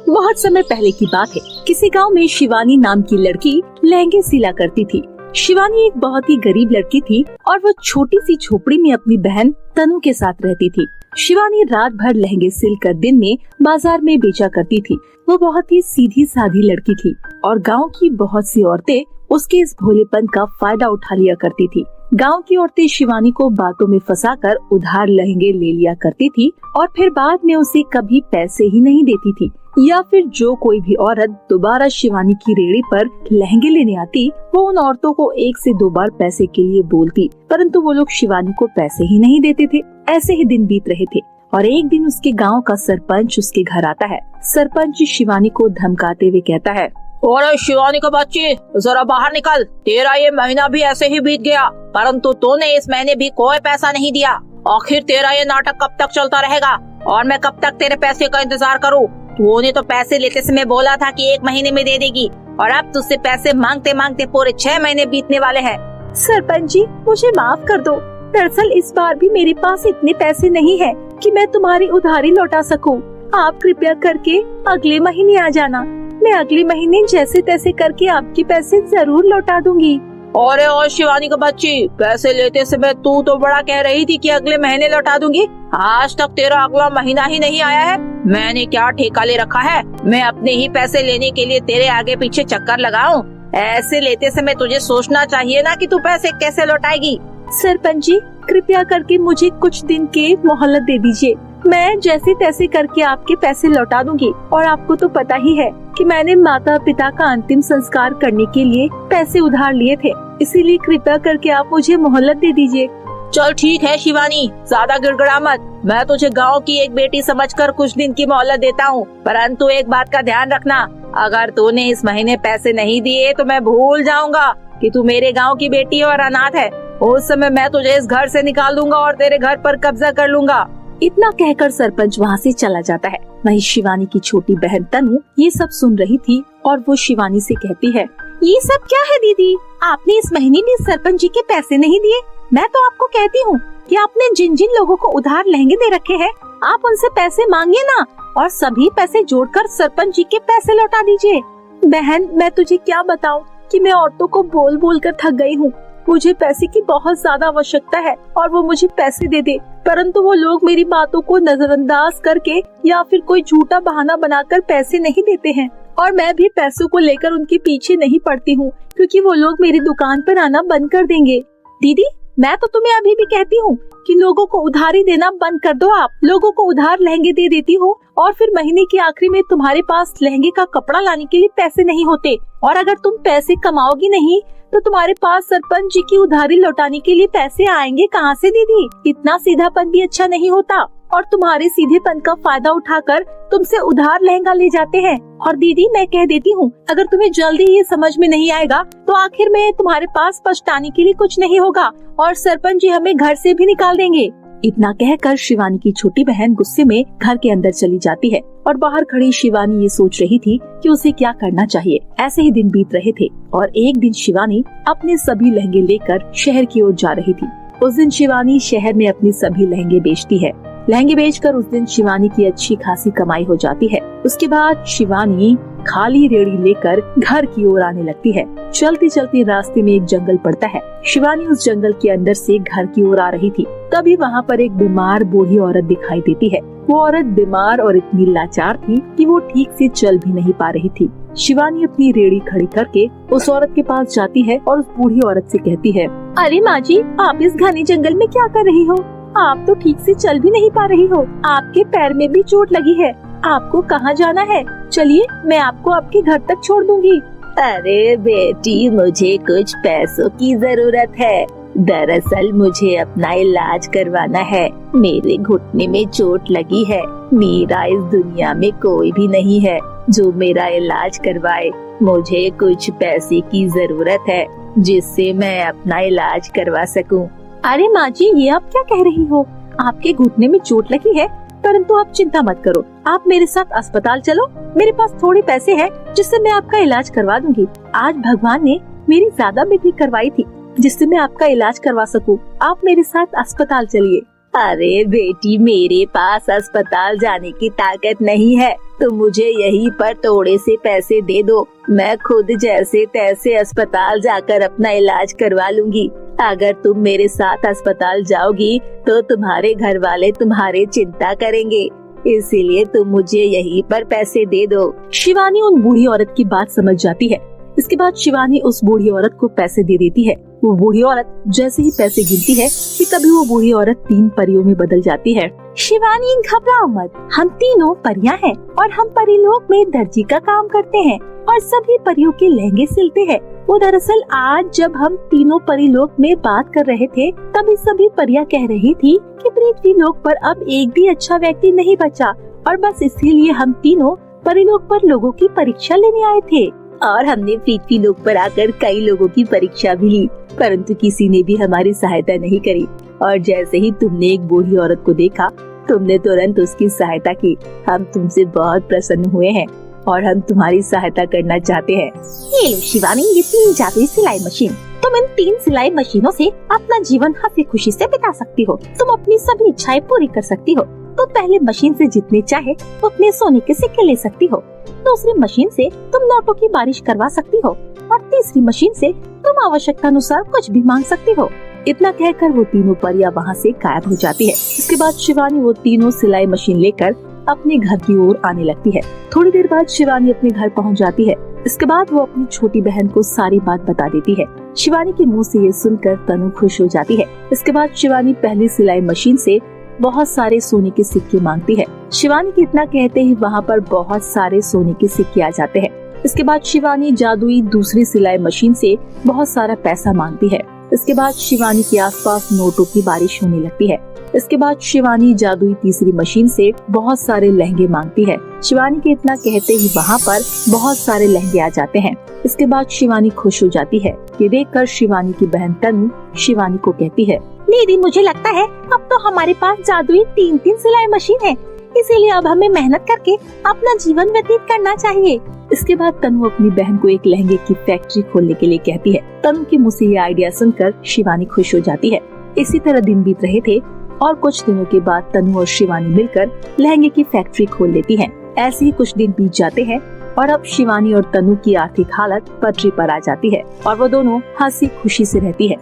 बहुत समय पहले की बात है। किसी गांव में शिवानी नाम की लड़की लहंगे सिला करती थी। शिवानी एक बहुत ही गरीब लड़की थी और वो छोटी सी झोपड़ी में अपनी बहन तनु के साथ रहती थी। शिवानी रात भर लहंगे सिलकर दिन में बाजार में बेचा करती थी। वो बहुत ही सीधी सादी लड़की थी और गांव की बहुत सी औरतें उसके इस भोलेपन का फायदा उठा लिया करती थी। गांव की औरतें शिवानी को बातों में फंसाकर उधार लहंगे ले लिया करती थी और फिर बाद में उसे कभी पैसे ही नहीं देती थी। या फिर जो कोई भी औरत दोबारा शिवानी की रेहड़ी पर लहंगे लेने आती, वो उन औरतों को 1 से 2 बार पैसे के लिए बोलती, परंतु वो लोग शिवानी को पैसे ही नहीं देते थे। ऐसे ही दिन बीत रहे थे और एक दिन उसके गांव का सरपंच उसके घर आता है। सरपंच शिवानी को धमकाते हुए कहता है, और शिवानी का बच्ची, जरा बाहर निकल। तेरा ये महीना भी ऐसे ही बीत गया, परंतु तूने इस महीने भी कोई पैसा नहीं दिया। आखिर तेरा ये नाटक कब तक चलता रहेगा और मैं कब तक तेरे पैसे का इंतजार करूं? तूने तो पैसे लेते समय बोला था कि 1 महीने में दे देगी और अब तुझसे पैसे मांगते मांगते पूरे 6 महीने बीतने वाले हैं। सरपंच जी, मुझे माफ कर दो। दरअसल इस बार भी मेरे पास इतने पैसे नहीं है कि मैं तुम्हारी उधारी लौटा सकूं। आप कृपया करके अगले महीने आ जाना। मैं अगले महीने जैसे तैसे करके आपके पैसे जरूर लौटा दूंगी। और शिवानी का बच्ची, पैसे लेते समय तू तो बड़ा कह रही थी कि अगले महीने लौटा दूंगी। आज तक तेरा अगला महीना ही नहीं आया है। मैंने क्या ठेका ले रखा है? मैं अपने ही पैसे लेने के लिए तेरे आगे पीछे चक्कर लगाऊं? ऐसे लेते समय तुझे सोचना चाहिए ना कि तू पैसे कैसे लौटाएगी। सरपंच जी, कृपया करके मुझे कुछ दिन के मोहलत दे दीजिए। मैं जैसे तैसे करके आपके पैसे लौटा दूंगी। और आपको तो पता ही है कि मैंने माता पिता का अंतिम संस्कार करने के लिए पैसे उधार लिए थे, इसीलिए कृपया करके आप मुझे मोहलत दे दीजिए। चल ठीक है शिवानी, ज्यादा गिड़गिड़ा मत। मैं तुझे गांव की एक बेटी समझकर कुछ दिन की मोहलत देता हूँ, परंतु एक बात का ध्यान रखना, अगर तूने इस महीने पैसे नहीं दिए तो मैं भूल जाऊंगा कि तू मेरे गाँव की बेटी और अनाथ है। उस समय मैं तुझे इस घर से निकाल दूंगा और तेरे घर पर कब्जा कर लूंगा। इतना कहकर सरपंच वहाँ से चला जाता है। वहीं शिवानी की छोटी बहन तनु ये सब सुन रही थी और वो शिवानी से कहती है, ये सब क्या है दीदी? आपने इस महीने भी सरपंच जी के पैसे नहीं दिए। मैं तो आपको कहती हूँ कि आपने जिन जिन लोगों को उधार लहंगे दे रखे हैं, आप उनसे पैसे मांगिए ना और सभी पैसे जोड़कर सरपंच जी के पैसे लौटा दीजिए। बहन, मैं तुझे क्या बताऊँ कि मैं औरतों को बोल बोल कर थक गई हूँ। मुझे पैसे की बहुत ज्यादा आवश्यकता है और वो मुझे पैसे दे दे, परंतु वो लोग मेरी बातों को नजरअंदाज करके या फिर कोई झूठा बहाना बनाकर पैसे नहीं देते हैं। और मैं भी पैसों को लेकर उनके पीछे नहीं पड़ती हूँ, क्योंकि वो लोग मेरी दुकान पर आना बंद कर देंगे। दीदी, मैं तो तुम्हें अभी भी कहती हूँ कि लोगों को उधारी देना बंद कर दो। आप लोगों को उधार लहंगे दे देती हो और फिर महीने के आखिरी में तुम्हारे पास लहंगे का कपड़ा लाने के लिए पैसे नहीं होते, और अगर तुम पैसे कमाओगी नहीं तो तुम्हारे पास सरपंच जी की उधारी लौटाने के लिए पैसे आएंगे कहाँ से दीदी? इतना सीधापन भी अच्छा नहीं होता और तुम्हारे सीधेपन का फायदा उठाकर तुमसे उधार लहंगा ले जाते हैं। और दीदी, मैं कह देती हूँ, अगर तुम्हें जल्दी ये समझ में नहीं आएगा तो आखिर में तुम्हारे पास पछताने के लिए कुछ नहीं होगा और सरपंच जी हमें घर से भी निकाल देंगे। इतना कहकर शिवानी की छोटी बहन गुस्से में घर के अंदर चली जाती है और बाहर खड़ी शिवानी ये सोच रही थी कि उसे क्या करना चाहिए। ऐसे ही दिन बीत रहे थे और एक दिन शिवानी अपने सभी लहंगे लेकर शहर की ओर जा रही थी। उस दिन शिवानी शहर में अपनी सभी लहंगे बेचती है। लहंगे बेचकर उस दिन शिवानी की अच्छी खासी कमाई हो जाती है। उसके बाद शिवानी खाली रेड़ी लेकर घर की ओर आने लगती है। चलते चलते रास्ते में एक जंगल पड़ता है। शिवानी उस जंगल के अंदर से घर की ओर आ रही थी, तभी वहाँ पर एक बीमार बूढ़ी औरत दिखाई देती है। वो औरत बीमार और इतनी लाचार थी कि वो ठीक से चल भी नहीं पा रही थी। शिवानी अपनी रेड़ी खड़ी करके उस औरत के पास जाती है और उस बूढ़ी औरत से कहती है, अरे माँ जी, आप इस घने जंगल में क्या कर रही हो? आप तो ठीक से चल भी नहीं पा रही हो, आपके पैर में भी चोट लगी है। आपको कहाँ जाना है? चलिए, मैं आपको आपके घर तक छोड़ दूंगी। अरे बेटी, मुझे कुछ पैसों की जरूरत है। दरअसल मुझे अपना इलाज करवाना है। मेरे घुटने में चोट लगी है। मेरा इस दुनिया में कोई भी नहीं है जो मेरा इलाज करवाए। मुझे कुछ पैसे की जरूरत है जिससे मैं अपना इलाज करवा सकूं। अरे माँ जी, ये आप क्या कह रही हो? आपके घुटने में चोट लगी है, परंतु आप चिंता मत करो। आप मेरे साथ अस्पताल चलो। मेरे पास थोड़े पैसे हैं जिससे मैं आपका इलाज करवा दूंगी। आज भगवान ने मेरी ज्यादा बिक्री करवाई थी जिससे मैं आपका इलाज करवा सकूं। आप मेरे साथ अस्पताल चलिए। अरे बेटी, मेरे पास अस्पताल जाने की ताकत नहीं है, तो मुझे यहीं पर थोड़े से पैसे दे दो। मैं खुद जैसे तैसे अस्पताल जाकर अपना इलाज करवा लूंगी। अगर तुम मेरे साथ अस्पताल जाओगी तो तुम्हारे घर वाले तुम्हारी चिंता करेंगे, इसीलिए तुम मुझे यहीं पर पैसे दे दो। शिवानी उन बूढ़ी औरत की बात समझ जाती है। इसके बाद शिवानी उस बूढ़ी औरत को पैसे दे देती है। वो बूढ़ी औरत जैसे ही पैसे गिनती है कि तभी वो बूढ़ी औरत 3 परियों में बदल जाती है। शिवानी, घबराओ मत, हम तीनों परियां हैं और हम परीलोक में दर्जी का काम करते हैं और सभी परियों के लहंगे सिलते हैं। वो दरअसल आज जब हम तीनों परीलोक में बात कर रहे थे तभी सभी परियां कह रही थी कि पृथ्वी लोक पर अब एक भी अच्छा व्यक्ति नहीं बचा और बस इसीलिए हम तीनों परीलोक पर लोगों की परीक्षा लेने आए थे। और हमने पृथ्वी लोक पर आकर कई लोगों की परीक्षा भी ली, परंतु किसी ने भी हमारी सहायता नहीं करी। और जैसे ही तुमने एक बूढ़ी औरत को देखा, तुमने तुरंत उसकी सहायता की। हम तुमसे बहुत प्रसन्न हुए हैं और हम तुम्हारी सहायता करना चाहते हैं। ये लो शिवानी, ये 3 जादुई सिलाई मशीन। तुम इन 3 सिलाई मशीनों से अपना जीवन हंसी खुशी से बिता सकती हो। तुम अपनी सभी इच्छाएं पूरी कर सकती हो। तो पहले मशीन से जितने चाहे उतने सोने के सिक्के ले सकती हो। दूसरी मशीन से तुम नोटों की बारिश करवा सकती हो और तीसरी मशीन से तुम आवश्यकता अनुसार कुछ भी मांग सकती हो। इतना कहकर वो तीनों परियां वहाँ से गायब हो जाती है। इसके बाद शिवानी वो तीनों सिलाई मशीन लेकर अपने घर की ओर आने लगती है। थोड़ी देर बाद शिवानी अपने घर पहुँच जाती है। इसके बाद वो अपनी छोटी बहन को सारी बात बता देती है। शिवानी के मुँह से ये सुनकर तनु खुश हो जाती है। इसके बाद शिवानी पहली सिलाई मशीन से बहुत सारे सोने के सिक्के मांगती है। शिवानी के इतना कहते ही वहाँ पर बहुत सारे सोने के सिक्के आ जाते हैं। इसके बाद शिवानी जादुई दूसरी सिलाई मशीन से बहुत सारा पैसा मांगती है। इसके बाद शिवानी के आसपास नोटों की बारिश होने लगती है। इसके बाद शिवानी जादुई तीसरी मशीन से बहुत सारे लहंगे मांगती है। शिवानी के इतना कहते ही वहाँ पर बहुत सारे लहंगे आ जाते हैं। इसके बाद शिवानी खुश हो जाती है। ये देखकर शिवानी की बहन तनु शिवानी को कहती है, दीदी, मुझे लगता है अब तो हमारे पास जादुई 3 सिलाई मशीन है, इसीलिए अब हमें मेहनत करके अपना जीवन व्यतीत करना चाहिए। इसके बाद तनु अपनी बहन को एक लहंगे की फैक्ट्री खोलने के लिए कहती है। तनु के मुँह से ये आइडिया सुनकर शिवानी खुश हो जाती है। इसी तरह दिन बीत रहे थे और कुछ दिनों के बाद तनु और शिवानी मिलकर लहंगे की फैक्ट्री खोल लेती हैं। ऐसे ही कुछ दिन बीत जाते हैं और अब शिवानी और तनु की आर्थिक हालत पटरी पर आ जाती है और वो दोनों हंसी खुशी से रहती है।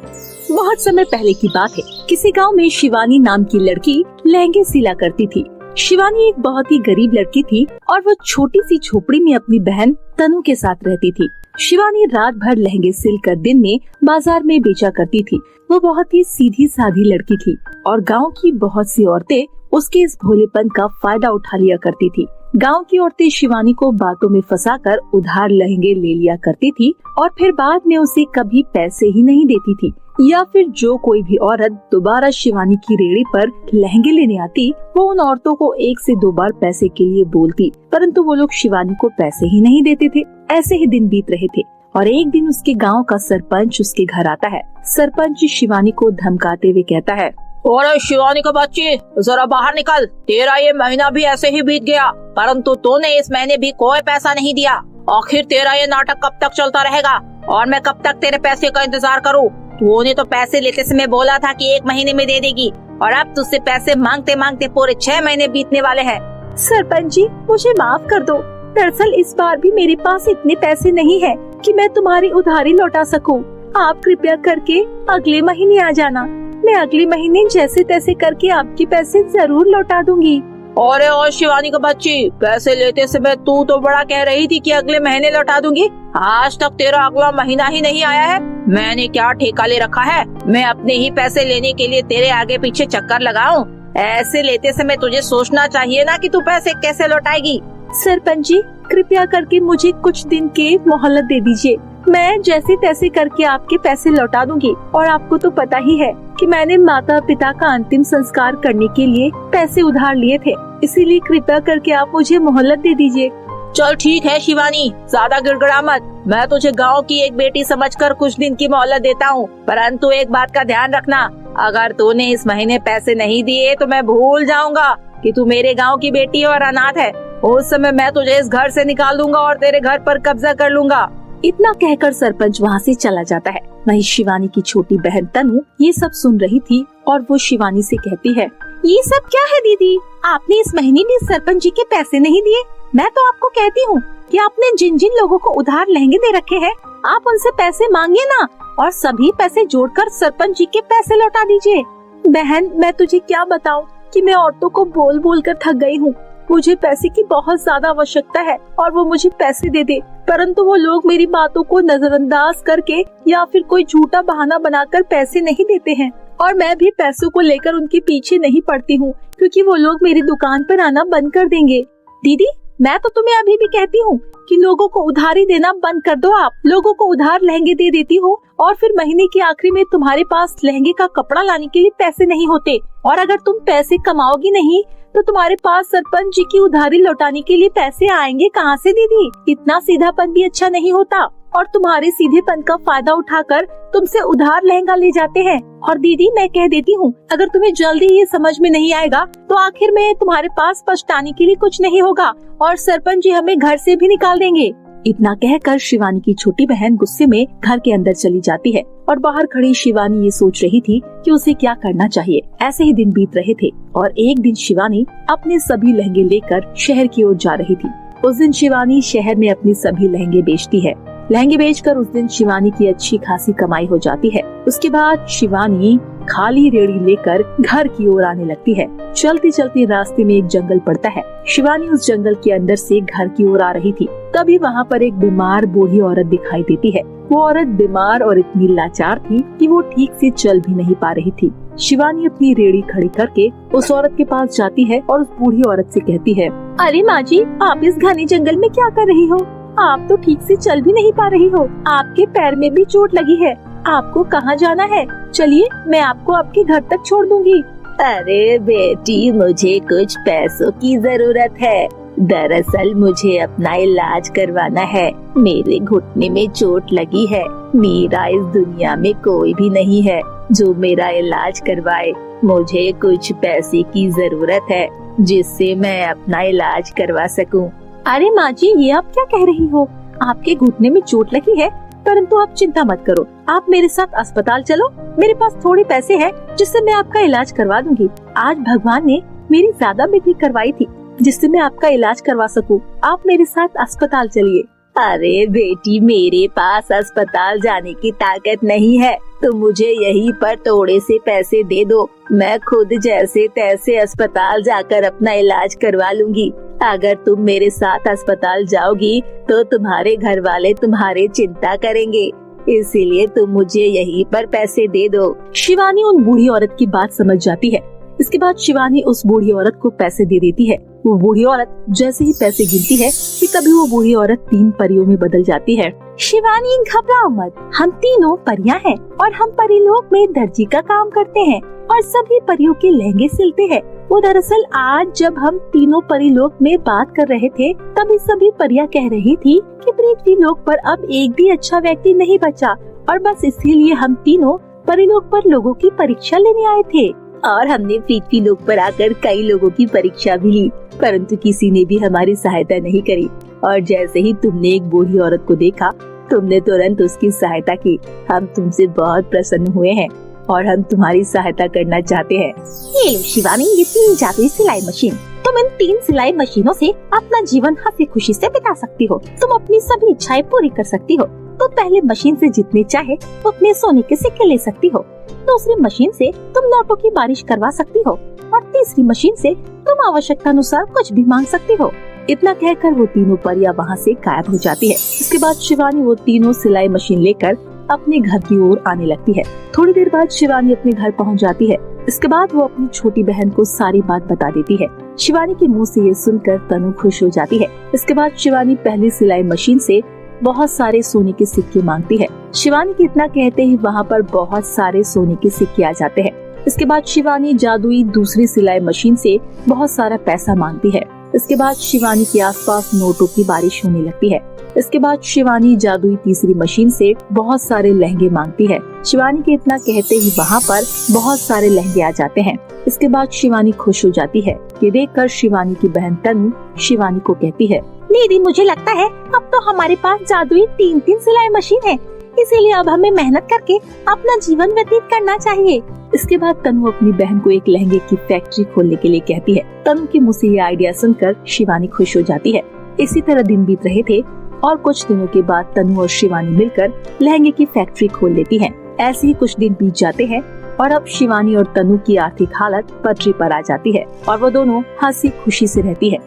बहुत समय पहले की बात है। किसी गांव में शिवानी नाम की लड़की लहंगे सिला करती थी। शिवानी एक बहुत ही गरीब लड़की थी और वो छोटी सी झोपड़ी में अपनी बहन तनु के साथ रहती थी। शिवानी रात भर लहंगे सिलकर दिन में बाजार में बेचा करती थी। वो बहुत ही सीधी सादी लड़की थी और गांव की बहुत सी औरतें उसके इस भोलेपन का फायदा उठा लिया करती थी। गांव की औरतें शिवानी को बातों में फंसाकर उधार लहंगे ले लिया करती थी और फिर बाद में उसे कभी पैसे ही नहीं देती थी। या फिर जो कोई भी औरत दोबारा शिवानी की रेहड़ी पर लहंगे लेने आती, वो उन औरतों को 1 से 2 बार पैसे के लिए बोलती, परंतु वो लोग शिवानी को पैसे ही नहीं देते थे। ऐसे ही दिन बीत रहे थे और एक दिन उसके गांव का सरपंच उसके घर आता है। सरपंच शिवानी को धमकाते हुए कहता है, और शिवानी का बच्ची, जरा बाहर निकल। तेरा ये महीना भी ऐसे ही बीत गया, परंतु तूने इस महीने भी कोई पैसा नहीं दिया। आखिर तेरा ये नाटक कब तक चलता रहेगा और मैं कब तक तेरे पैसे का इंतजार करूं? तूने तो पैसे लेते समय बोला था कि 1 महीने में दे देगी और अब तुझसे पैसे मांगते मांगते पूरे 6 महीने बीतने वाले हैं। सरपंच जी, मुझे माफ कर दो। दरअसल इस बार भी मेरे पास इतने पैसे नहीं है कि मैं तुम्हारी उधारी लौटा सकूं। आप कृपया करके अगले महीने आ जाना। मैं अगले महीने जैसे तैसे करके आपके पैसे जरूर लौटा दूंगी। और शिवानी का बच्ची, पैसे लेते समय तू तो बड़ा कह रही थी कि अगले महीने लौटा दूंगी। आज तक तेरा अगला महीना ही नहीं आया है। मैंने क्या ठेका ले रखा है? मैं अपने ही पैसे लेने के लिए तेरे आगे पीछे चक्कर लगाऊं? ऐसे लेते समय तुझे सोचना चाहिए ना कि तू पैसे कैसे लौटाएगी। सरपंच जी, कृपया करके मुझे कुछ दिन के मोहलत दे दीजिए। मैं जैसे तैसे करके आपके पैसे लौटा दूंगी और आपको तो पता ही है कि मैंने माता पिता का अंतिम संस्कार करने के लिए पैसे उधार लिए थे, इसीलिए कृपया करके आप मुझे मोहलत दे दीजिए। चल ठीक है शिवानी, ज्यादा गिड़गिड़ा मत। मैं तुझे गांव की एक बेटी समझकर कुछ दिन की मोहलत देता हूँ, परंतु एक बात का ध्यान रखना, अगर तूने इस महीने पैसे नहीं दिए तो मैं भूल जाऊंगा कि तू मेरे गांव की बेटी और अनाथ है। उस समय मैं तुझे इस घर से निकाल दूंगा और तेरे घर पर कब्जा कर लूंगा। इतना कहकर सरपंच वहाँ से चला जाता है। वहीं शिवानी की छोटी बहन तनु ये सब सुन रही थी और वो शिवानी से कहती है, ये सब क्या है दीदी? आपने इस महीने भी सरपंच जी के पैसे नहीं दिए। मैं तो आपको कहती हूँ कि आपने जिन जिन लोगों को उधार लहंगे दे रखे हैं, आप उनसे पैसे मांगिए ना और सभी पैसे जोड़कर सरपंच जी के पैसे लौटा दीजिए। बहन, मैं तुझे क्या बताऊं कि मैं औरतों को बोल बोल कर थक गई हूँ। मुझे पैसे की बहुत ज्यादा आवश्यकता है और वो मुझे पैसे दे दे, परंतु वो लोग मेरी बातों को नजरअंदाज करके या फिर कोई झूठा बहाना बनाकर पैसे नहीं देते हैं। और मैं भी पैसों को लेकर उनके पीछे नहीं पड़ती हूँ, क्योंकि वो लोग मेरी दुकान पर आना बंद कर देंगे। दीदी, मैं तो तुम्हें अभी भी कहती हूँ कि लोगों को उधारी देना बंद कर दो। आप लोगों को उधार लहंगे दे देती हो और फिर महीने के आखिरी में तुम्हारे पास लहंगे का कपड़ा लाने के लिए पैसे नहीं होते, और अगर तुम पैसे कमाओगी नहीं तो तुम्हारे पास सरपंच जी की उधारी लौटाने के लिए पैसे आएंगे कहाँ से दीदी? इतना सीधापन भी अच्छा नहीं होता, और तुम्हारे सीधेपन का फायदा उठाकर तुमसे उधार लहंगा ले जाते हैं। और दीदी, मैं कह देती हूँ, अगर तुम्हें जल्दी ये समझ में नहीं आएगा तो आखिर में तुम्हारे पास पछताने के लिए कुछ नहीं होगा और सरपंच जी हमें घर से भी निकाल देंगे। इतना कहकर शिवानी की छोटी बहन गुस्से में घर के अंदर चली जाती है और बाहर खड़ी शिवानी ये सोच रही थी कि उसे क्या करना चाहिए। ऐसे ही दिन बीत रहे थे और एक दिन शिवानी अपने सभी लहंगे लेकर शहर की ओर जा रही थी। उस दिन शिवानी शहर में अपने सभी लहंगे बेचती है। लहंगे बेचकर उस दिन शिवानी की अच्छी खासी कमाई हो जाती है। उसके बाद शिवानी खाली रेड़ी लेकर घर की ओर आने लगती है। चलते चलते रास्ते में एक जंगल पड़ता है। शिवानी उस जंगल के अंदर से घर की ओर आ रही थी, तभी वहाँ पर एक बीमार बूढ़ी औरत दिखाई देती है। वो औरत बीमार और इतनी लाचार थी कि वो ठीक से चल भी नहीं पा रही थी। शिवानी अपनी रेड़ी खड़ी करके उस औरत के पास जाती है और उस बूढ़ी औरत से कहती है, अरे माँ जी, आप इस घने जंगल में क्या कर रही हो? आप तो ठीक से चल भी नहीं पा रही हो, आपके पैर में भी चोट लगी है। आपको कहाँ जाना है? चलिए, मैं आपको आपके घर तक छोड़ दूंगी। अरे बेटी, मुझे कुछ पैसों की जरूरत है। दरअसल मुझे अपना इलाज करवाना है। मेरे घुटने में चोट लगी है। मेरा इस दुनिया में कोई भी नहीं है जो मेरा इलाज करवाए। मुझे कुछ पैसे की जरूरत है जिससे मैं अपना इलाज करवा सकूं। अरे माँ जी, ये आप क्या कह रही हो? आपके घुटने में चोट लगी है, परंतु आप चिंता मत करो। आप मेरे साथ अस्पताल चलो। मेरे पास थोड़े पैसे हैं जिससे मैं आपका इलाज करवा दूंगी। आज भगवान ने मेरी ज्यादा बिक्री करवाई थी जिससे मैं आपका इलाज करवा सकूं। आप मेरे साथ अस्पताल चलिए। अरे बेटी, मेरे पास अस्पताल जाने की ताकत नहीं है, तो मुझे यहीं पर थोड़े से पैसे दे दो। मैं खुद जैसे तैसे अस्पताल जाकर अपना इलाज करवा लूंगी। अगर तुम मेरे साथ अस्पताल जाओगी तो तुम्हारे घर वाले तुम्हारे चिंता करेंगे, इसीलिए तुम मुझे यहीं पर पैसे दे दो। शिवानी उन बूढ़ी औरत की बात समझ जाती है। इसके बाद शिवानी उस बूढ़ी औरत को पैसे दे देती है। वो बूढ़ी औरत जैसे ही पैसे गिनती है कि तभी वो बूढ़ी औरत 3 परियों में बदल जाती है। शिवानी, घबराओ मत, हम तीनों परियां हैं और हम परीलोक में दर्जी का काम करते हैं और सभी परियों के लहंगे सिलते हैं। वो दरअसल आज जब हम तीनों परीलोक में बात कर रहे थे, तभी सभी परियां कह रही थी कि पृथ्वी लोक पर अब एक भी अच्छा व्यक्ति नहीं बचा और बस इसीलिए हम तीनों परीलोक पर लोगों की परीक्षा लेने आए थे। और हमने पृथ्वी लोक पर आकर कई लोगों की परीक्षा भी ली, परंतु किसी ने भी हमारी सहायता नहीं करी। और जैसे ही तुमने एक बूढ़ी औरत को देखा, तुमने तुरंत उसकी सहायता की। हम तुमसे बहुत प्रसन्न हुए हैं और हम तुम्हारी सहायता करना चाहते हैं। ये लो शिवानी, ये 3 जादुई सिलाई मशीन। तुम इन 3 सिलाई मशीनों से अपना जीवन हंसी खुशी से बिता सकती हो। तुम अपनी सभी इच्छाएं पूरी कर सकती हो। तो पहले मशीन से जितने चाहे उतने सोने के सिक्के ले सकती हो। दूसरी मशीन से तुम नोटों की बारिश करवा सकती हो और तीसरी मशीन से तुम आवश्यकता अनुसार कुछ भी मांग सकती हो। इतना कहकर वो तीनों परियां वहाँ से गायब हो जाती है। इसके बाद शिवानी वो तीनों सिलाई मशीन लेकर अपने घर की ओर आने लगती है। थोड़ी देर बाद शिवानी अपने घर पहुँच जाती है। इसके बाद वो अपनी छोटी बहन को सारी बात बता देती है। शिवानी के मुँह से ये सुनकर तनु खुश हो जाती है। इसके बाद शिवानी पहली सिलाई मशीन से बहुत सारे सोने के सिक्के मांगती है। शिवानी के इतना कहते ही वहाँ पर बहुत सारे सोने के सिक्के आ जाते हैं। इसके बाद शिवानी जादुई दूसरी सिलाई मशीन से बहुत सारा पैसा मांगती है। इसके बाद शिवानी के आसपास नोटों की बारिश होने लगती है। इसके बाद शिवानी जादुई तीसरी मशीन से बहुत सारे लहंगे मांगती है। शिवानी के इतना कहते ही वहाँ पर बहुत सारे लहंगे आ जाते हैं। इसके बाद शिवानी खुश हो जाती है। ये देखकर शिवानी की बहन तनु शिवानी को कहती है, दीदी, मुझे लगता है अब तो हमारे पास जादुई 3-3 सिलाई मशीन है। इसीलिए अब हमें मेहनत करके अपना जीवन व्यतीत करना चाहिए। इसके बाद तनु अपनी बहन को एक लहंगे की फैक्ट्री खोलने के लिए कहती है। तनु के मुंह से ये आइडिया सुनकर शिवानी खुश हो जाती है। इसी तरह दिन बीत रहे थे और कुछ दिनों के बाद तनु और शिवानी मिलकर लहंगे की फैक्ट्री खोल लेती हैं। ऐसे ही कुछ दिन बीत जाते हैं और अब शिवानी और तनु की आर्थिक हालत पटरी पर आ जाती है और वो दोनों हंसी खुशी से रहती है।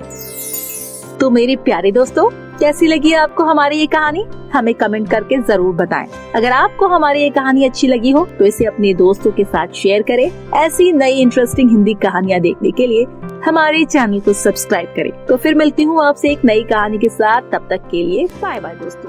तो मेरे प्यारे दोस्तों, कैसी लगी आपको हमारी ये कहानी? हमें कमेंट करके जरूर बताएं। अगर आपको हमारी ये कहानी अच्छी लगी हो तो इसे अपने दोस्तों के साथ शेयर करें। ऐसी नई इंटरेस्टिंग हिंदी कहानियाँ देखने के लिए हमारे चैनल को सब्सक्राइब करें। तो फिर मिलती हूँ आपसे एक नई कहानी के साथ। तब तक के लिए बाय बाय दोस्तों।